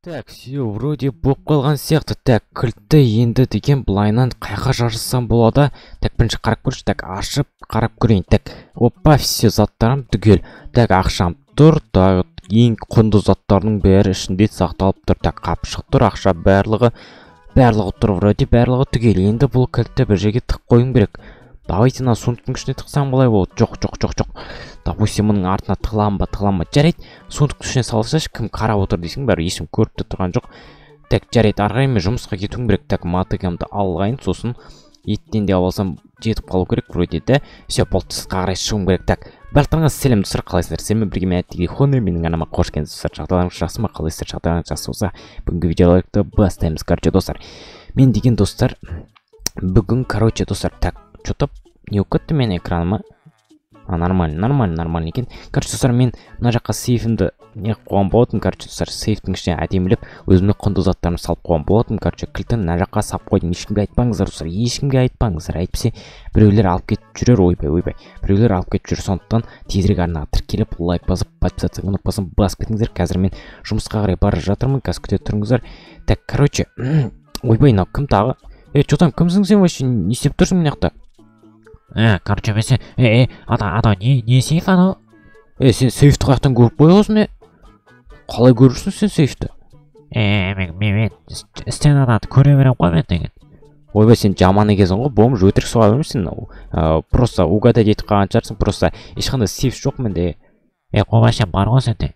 Так, все, вроде болып қалған сияқты. Так, кілтті енді деген былайынан қайға жарыссам болады. Так, бірінші қарап көрші. Так, ашып қарап көрейін. Так, опа, все заттарым түгел. Так, ақшам тұр. Так, ең құнды заттардың бәрі ішінде сақталып тұр. Так, қапшық тұр, ақша барлығы тұр, вроде барлығы түгел. Енді бұл кілтті бір жерге тық қойым керек. Давайте на сундықтың ішіне тықсам былай болады. Жоқ. Допустим, мұның артына тығылам ба. Жарайды, сундықтың ішіне салсашы, кім қарап отыр дейсің, бәрі ешкім көріп те тұрған жоқ. Так, жарайды, ары қарай мен жұмысқа кетуім керек. Так, мотыгамды алғайын, сосын еттен де алсам жетіп қалу керек, вроде де. Все, болтысқа қарай шығуым керек. Так, барлықтарыңа сәлем достар, қалайсыздар? Сенімен бірге мен телефоны, менің арнама қош келдіңіз достар. Жағдайларыңыз жақсы ма? Қалайсыздар? Жағдайларыңыз жақсы болса, бүгінгі видеороликті бастаймыз. Короче, достар, мен деген достар, бүгін, короче, достар, так, что-то не өкітті мен экраныма. Нормально екен. Короче, достар, мен мына жаққа сейфімді не қойған болатынмын. Короче, достар, сейфтің ішіне әдемілеп өзіме құнды заттарымды салып қойған болатынмын. Короче, кілтін мына жаққа салып қойдым. Ешкімге айтпаңыздар, достар. Ешкімге айтпаңыздар. Әйтпесе біреулер алып кетіп жүрер, ойбай. Біреулер алып кетіп жүр, сондықтан тезірек арнаға тіркеліп, лайк басып, подписаться ұмытпасын басып кетіңіздер. Қазір мен жұмысқа қарай бара жатырмын. Қазір күте тұрыңыздар. Так, короче, ойбай, мынау кім тағы? Что там, кімсің сен вообще? Не істеп тұрсың мына жақта? Короче, мен ана не сейф анау? Сен сейфті қаяқтан көріп қойғансың, қалай көрірсің сен сейфті? Мен стенадан көре берем ғой мен деген. Ойбай, сен жаман екенсің ғой, бомж, өтірік соға бермейсің. Просто угадать етіп қалған шығарсың, просто ешқандай сейф жоқ менде. Қобаша бар ғой сенде.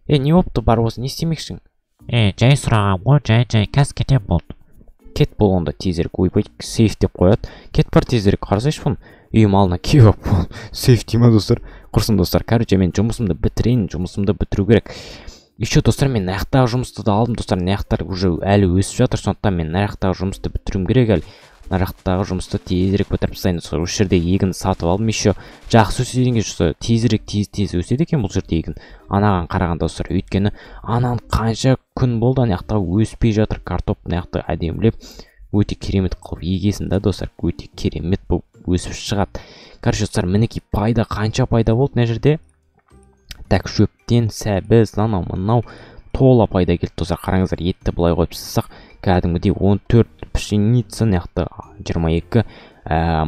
Не болыпты бар болсын, не істемекшің? Жай сұрағам ғой, жай қазір кетем болды. Кет болғанда тезірек, ойбай, сейф деп қояды. Кет бар тезірек, қарасайшы бұны. Үйім алдына кеп бол. Сейф дейма достар. Құрсын достар. Короче, мен жұмысымды бітірейін, жұмысымды бітіру керек. Еще достар, мен наяқтағы жұмысты да алдым, достар. Наяқтар уже әлі өсіп жатыр, сондықтан мен наяқтағы жұмысты бітіруім керек әлі. Наяқтағы жұмысты тезірек бітіріп тастайын достар. Осы жерде егін сатып алдым. Еще жақсы өседі екен, тезірек тез өседі екен бұл жерде егін. Анаған қарағанда достар, өйткені анан қанша күн болды анаяқтағы өспей жатыр. Картоп наяқты әдемілеп өте керемет қылып егесін да достар. Өте керемет болып өсіп шығады. Короче, достар, мінекей пайда, қанша пайда болды мына жерде. Так, шөптен сәбіз, анау тола пайда келді достар. Қараңыздар, етті былай қойып сызсақ, кәдімгідей 14 пшеница, наяқты 22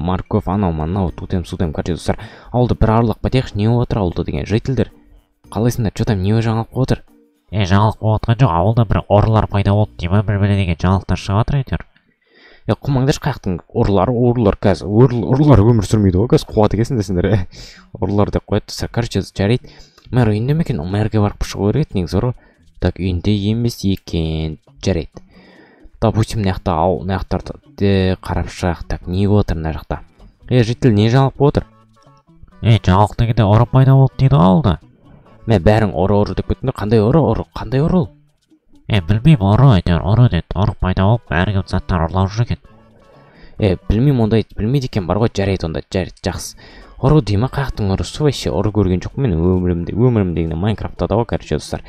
морковь, анау тутем-сутем. Короче, достар, ауылды бір аралап батайықшы, не отыр ауылда деген жителдер? Қалайсыңдар, что там, не жаңалық отыр? Жаңалық болатқан жоқ, ауылда бір ұрылар пайда болды дейма, бір-біріне деген жаңалықтар шығып жатыр әйтеуір. Құмаңдаршы қаяқтың ұрылар қазір, ұрылар өмір сүрмейді ғой, қазір қуаты кесіндесіңдер, ұрылар деп қояды достар. Короче, жарайды, мэр үйінде ме екен? Мэрге барып шығу керек, негізі ұры. Так, үйінде емес екен, жарайды. Допустим, наяқтарды қарап шығақ. Так, не отыр мына жақта? Житель, не жаңалық отыр? Жаңалық дегенде ұры пайда болды дейді ауылда. Мен бәрің ұры деп кеттім, қандай қандай ұры? Білмеймін, ұры әйтеуір, ұры деді, ұры пайда болып, бәрі заттар ұрлап жүр екен. Білмеймін, ондай білмейді екен бар ғой, жарайды онда, жарайды, жақсы. Ұры дейма, қаяқтың ұрысы вообще, ұры көрген жоқ мен өмірімдегіне Майнкрафтта да ғой, короче, достар.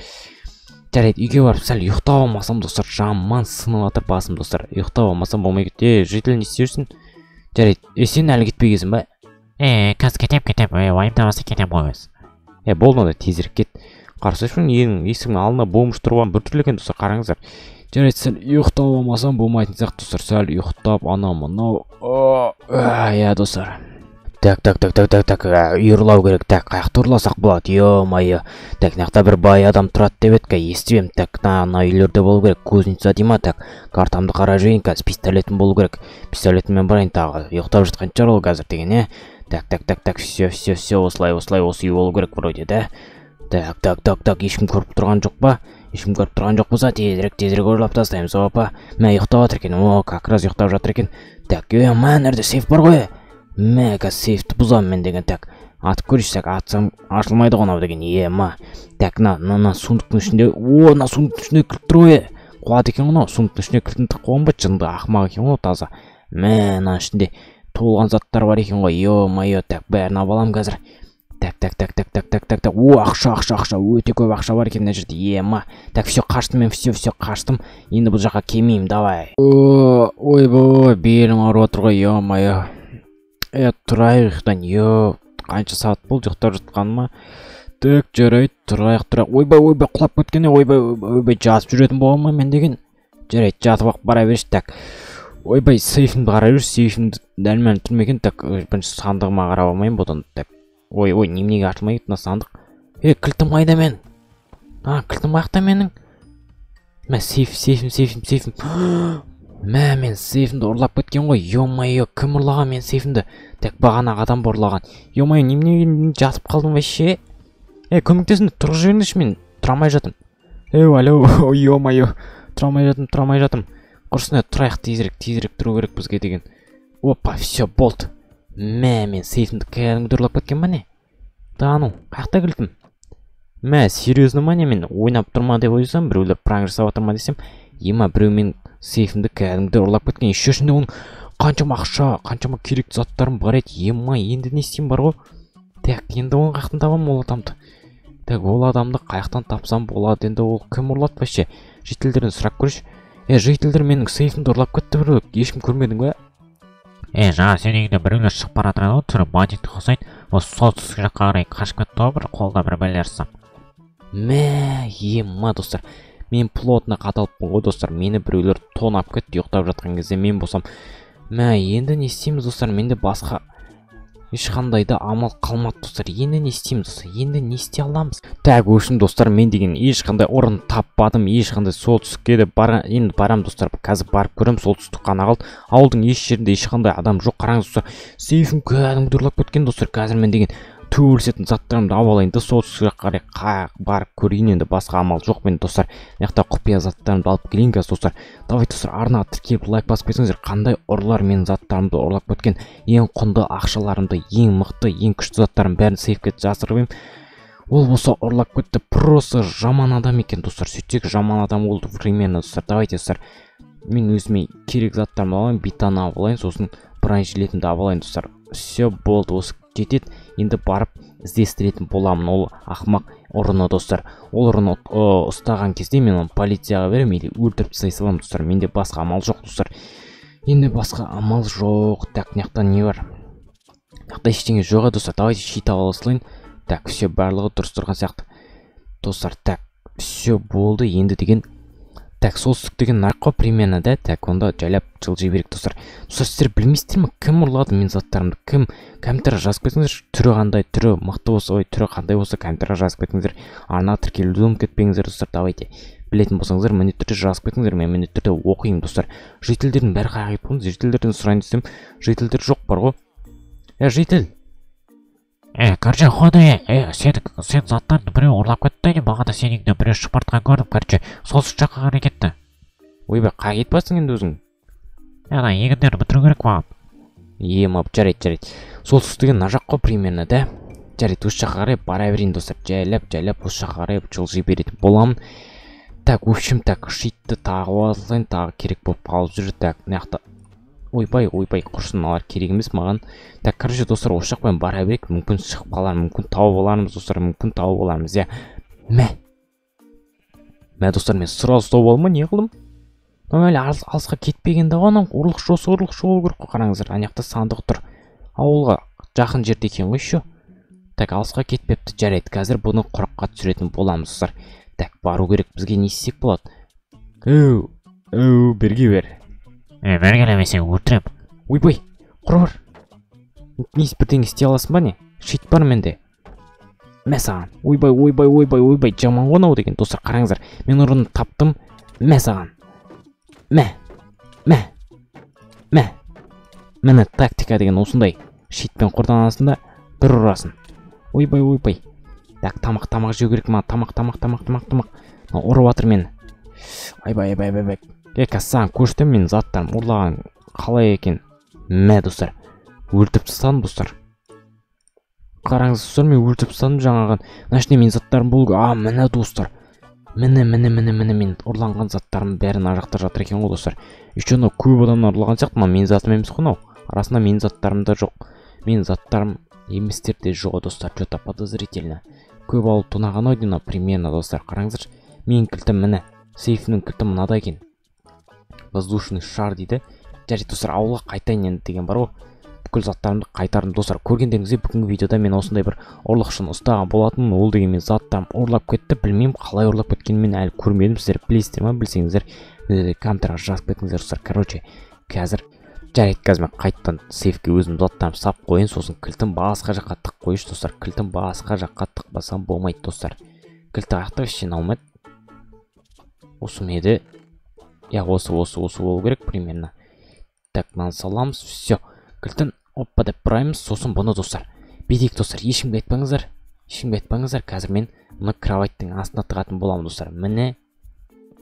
Жарайды, үйге барып сәл ұйықтап алмасам достар, жаман сынып жатыр басым достар. Ұйықтап алмасам болмай кетті. Житель, не істерсің? Жарайды, сен әлі кетпегенсің ба? Қазір кетем, уайымдамаса кетем ғой өзі. Болды онда, тезірек кет. Қарасайшың, есіктің алдына бомж тұрған бір түрлі екен достар, қараңыздар. Жарайды, сәл ұйықтап алмасам болмайтын сияқты достар, сәл ұйықтап, анау. Достар. Так, үйірлау керек. Так, қаяқты ұрласақ болады, ё-майы. Так, нақта бір бай адам тұрады деп еткі, естібем. Так, ана үйлерде болу керек, кузница дейма. Так, картамды қара жейін, қазір пистолетім болу керек. Пистолетіммен барайын тағы, ұйықтап жатқан шығар ол қазір деген, Так, все, осылай, осы үй болу керек вроде, да? Так, ешкім көріп тұрған жоқ па? Ешкім көріп тұрған жоқ болса, тезірек ойлап тастаймыз, опа. Мә, ұйықтап жатыр екен, как раз ұйықтап жатыр екен. Так, нәрде сейф бар ғой? Мә, қазір сейфті бұзам мен деген. Так, атып көрішсек, атсам ашылмайды ғонау деген, Так, на сундықтың ішінде, на сундықтың ішінде кілт тұр ғой. Қуат екен ғонау, сундықтың ішінде кілтін тұқ қойын ба, жынды ақмақ екен ғой таза. Мә, на ішінде толған заттар бар екен ғой, ё-майо. Так, бәрін абалам қазір. Так, ақша, өте көп ақша бар екен мына жерде, Так, все, қаштым мен, все, қаштым. Енді бұл жаққа келмеймін, давай. Ойбой, белім ауырып отыр ғой, ё-майо. Тұрайық ұйықтан, қанша сағат болды ұйықтап жатқаныма. Так, жарайды, тұрайық. Ойбай, құлап кеткене, ойбай, жазып жүретін болған ма мен деген? Жарайды, жатып ақ бара берші, так. Ойбай, сейфімді қарай берші, сейфімді дәлмен тұрмекен, так, бірінші сандығыма қарап алмайын бұдан, так. Ой, неменеге ашылмай кетті мына сандық? Кілтім қайда мен? Кілтім қайда менің? Мә, сейфім. Мә, мен сейфімді ұрлап кеткен ғой, ё-майо, кім ұрлаған мен сейфімді? Так, бағанағы адам ұрлаған. Ё-майо, немене жатып қалдым вообще? Көмектесін, тұрып жіберіңдерші, мен тұра алмай жатым. Алло, ё-майо, тұра алмай жатым. Құрсын, тұрайық, тезірек тұру керек бізге деген. Опа, все, болды. Мә, мен сейфімді кәдімгі ұрлап кеткен ба не? Қайықта кілтім? Мә, серьезно ма не, мен ойнап тұрма деп ойсам, біреулер пранк жасап отырма десем, біреу мен сейфімді кәдімгі ұрлап кеткен. Еще ішінде оның қаншама ақша, қаншама керекті заттарым бар еді. Енді не істеймін бар ғой? Так, енді оның қаяқтан табам ол адамды. Так, ол адамды қаяқтан тапсам болады, енді ол кім ұрлады вообще? Жителдерден сұрап көрші. Жителдер менің сейфімді ұрлап кетті бір, ешкім көрмедің ба? Жаңа сен егінде біреулер шығып бара жатыр, түрі бандитті қосайды, осы солтүстік жаққа қарай қашып кетті ғой, бір қолда бір бәлелер ұстап. Мә, достар, мен плотно қаталыппын ғой достар, мені біреулер тонап кетті ұйықтап жатқан кезде мен болсам. Мә, енді не істейміз достар, менде басқа ешқандай да амал қалмады достар. Енді не істейміз достар, енді не істей аламыз? Так, өшім достар, мен деген ешқандай орын таппадым, ешқандай солтүстікке де енді барам достар, қазір барып көрем, солтүстік қана қалды. Ауылдың еш жерінде ешқандай адам жоқ. Қараңыз достар, сейфім кәдімгі ұрлап кеткен достар. Қазір мен деген төгілісетін заттарымды алып алайын да солтүстік жаққа қарай барып көрейін, енді басқа амал жоқ мен достар. Мына құпия заттарымды алып келейін қазір достар. Давай достар, арнаға тіркеліп лайк басып кетсеңіздер, қандай ұрылар менің заттарымды ұрлап кеткен, ең құнды ақшаларымды, ең мықты, ең күшті заттарым бәрін сейфке жасырып едім. Ол болса ұрлап кетті, просто жаман адам екен достар. Сөйтсек жаман адам болды временно достар. Давайте достар, мен өзіме керек заттарымды алайын, битаны алып алайын, сосын бронежилетімді алып алайын достар. Все болды, осы жетеді. Енді барып іздестіретін боламын ол ақымақ ұрыны достар. Ол ұрыны ұстаған кезде мен оны полицияға берем или өлтіріп тастай саламын достар. Менде басқа амал жоқ достар. Енді басқа амал жоқ. Так, мынаяқта не бар? Мынаяқта ештеңе жоқ достар. Давайте щит ала салайын. Так, все барлығы дұрыс тұрған сияқты. Достар, так, все болды. Енді деген так, солтүстік деген нарқо примерно да. Так, онда жайлап жылжи берейік достар. Достар, сіздер білмейсіздер ме, кім ұрлады мен заттарымды? Кім? Комментария жазып кетіңіздер. Түрі қандай, түрі мықты болса, түрі қандай болса, комментария жазып кетіңіздер. Арнаға тіркелуді ұмытып кетпеңіздер достар. Давайте. Білетін болсаңыздар, міндетті түрде жазып кетіңіздер. Мен міндетті түрде оқимын достар. Жителдердің бәрі қайда кетті? Жителдерден сұрайын десем, жителдер жоқ бар ғой. Житель. Короче, ходы, сен заттарды біреу ұрлап кетті, бағана сеніңді біреу шықпартқан көрдім, короче, солтүстік жаққа қарай кетті. Ойбай, қай кетпасың енді өзің? Егіндерді бітіру керек маған. Жарайды. Солтүстік деген мына жақ қой примерно да. Жарайды, осы жаққа қарай бара берейін достар. Жайлап осы жаққа қарай жылжи беретін боламын. Так, в общем, так, шитті тағы алайын, тағы керек болып қалып жүр. Так, мынаяқта ойбай, құрсын, алар керек емес маған. Так, короче достар, осы жақпен бара берейік. Мүмкін шығып қалар, мүмкін тауып алармыз достар, мүмкін тауып алармыз. Мә достар, мен сразу тауып алма, не қылдым? Әлі алысқа кетпегенде ғана ұрлықшы болу керек қой. Қараңыздар, анаяқта сандық тұр. Ауылға жақын жерде екен ғой еще. Так, алысқа кетпепті. Жарайды, қазір бұны құрыққа түсіретін боламыз достар. Так, бару керек, бізге не істесек болады? Берге бер. Бергелемесең өлтірем. Ойбай, құр бар. Несі бірден істей аласың ба не? Шит бар менде. Мә саған. Ойбай, жаман ғонау деген достар, қараңыздар. Мен ұрыны таптым. Мә саған. Міне тактика деген осындай. Шитпен құрданасында бір ұрасын. Ойбай. Так, тамақ жеу керек ма? Тамақ. Ұрып атыр мені. Айбай. Саған көштім мен заттарым ұрлаған қалай екен? Мә достар, өлтіп тастадым достар. Қараңыз достар, мен өлтіп тастадым жаңаған. Нашне мен заттарым болу. Міне достар. Міне мен ұрланған заттарым бәрін ажақта жатыр екен ғой достар. Еще көп адамдар ұрлаған сияқты, мен затым емес қой мынау. Арасында мен заттарым да жоқ. Мен заттарым еместер де жоқ достар, что-то подозрительно. Көп алып тонаған ойдың примерно достар. Қараңыздар, мен кілтім міне. Сейфінің кілті мынада екен. Воздушный шар дейді. Жарайды достар, ауылға қайтайын енді деген бар ғой. бүкіл заттарымды қайтардым достар. Көргендеріңізде бүгінгі видеода мен осындай бір ұрлықшыны ұстаған болатынмын. Ол дегенмен заттарым ұрлап кетті. Білмеймін қалай ұрлап кеткенін мен әлі көрмедім. Сіздер білесіздер ма? Білсеңіздер комментарьға жазып кетіңіздер достар. Короче, қазір жарайды, қазір мен қайтадан сейфке өзім заттарымды сап қояйын, сосын кілтін басқа жаққа тық қойшы достар. Кілтін басқа жаққа тықпасам болмайды достар. Кілті аяқта ештеңе алмайды. Осы ме еді? Я осы болу керек примерно. Так, мынаны саламыз. Все. Кілтін оппа деп бұраймыз. Сосын бұны достар. Бедейік достар. Ешкімге айтпаңыздар. Қазір мен мұны кроваттың астына тығатын боламын достар. Міне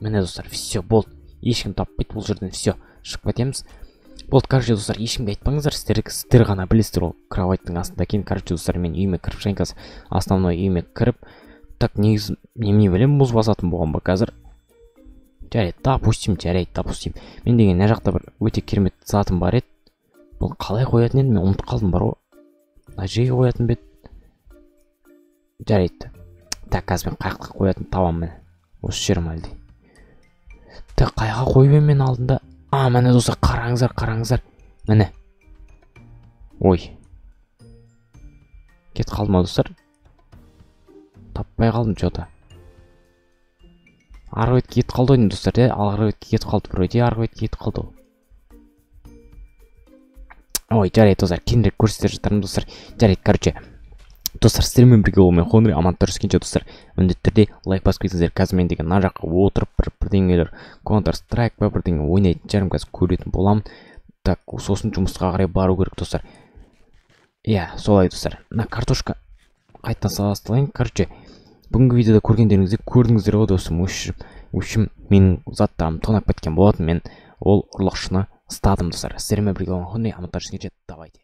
достар. Все, болды. Ешкім таппайды бұл жерден. Все, шығып кетеміз. Болды, короче достар, ешкімге айтпаңыздар. Сіздер ғана білесіздер ол кроваттың астында екен. Короче достар, мен үйіме кіріп шығайын қазір. Основной үйіме кіріп. Так, негізі немене білем, мұз басатын болған ба қазір. Жарайды, допустим. Мен деген мына жақта бір өте керемет затым бар еді. Бұл қалай қоятын едім, мен ұмытып қалдым бар ғой. Мына жерге қоятын бет. Жарайды. Так, қазір мен қаяққа қоятын табамын міне. Осы жерім әлде. Так, қаяққа қойып мен алдында. Міне достар, қараңыздар. Міне. Ой. Кет қалма достар. Таппай қалдым жота. Арғы бетке кетіп қалды ойын достар, арғы бетке кетіп қалды бір өте, арғы бетке кетіп қалды. Ой, жарайды достар, кеңірек көрсетер жатармын достар. Жарайды, короче. Достар, сіздермен бірге болмай Хонри аман түріскенше достар. Міндетті түрде лайк басып кетіңіздер. Қазір мен деген мына жаққа отырып бірдеңелер Counter Strike па бірдеңе ойнайтын жарым қазір көретін боламын. Так, сосын жұмысқа қарай бару керек достар. Иә, солай достар. Мына картошка қайтадан саластылайын. Короче, бүгінгі видеода көргендеріңізде көрдіңіздер ғой достым. Өшім менің заттарым тонап кеткен болатын. Мен ол ұрлықшыны ұстадым достар. Сіздермен бірге болған Хонри аман түріскенше давайте.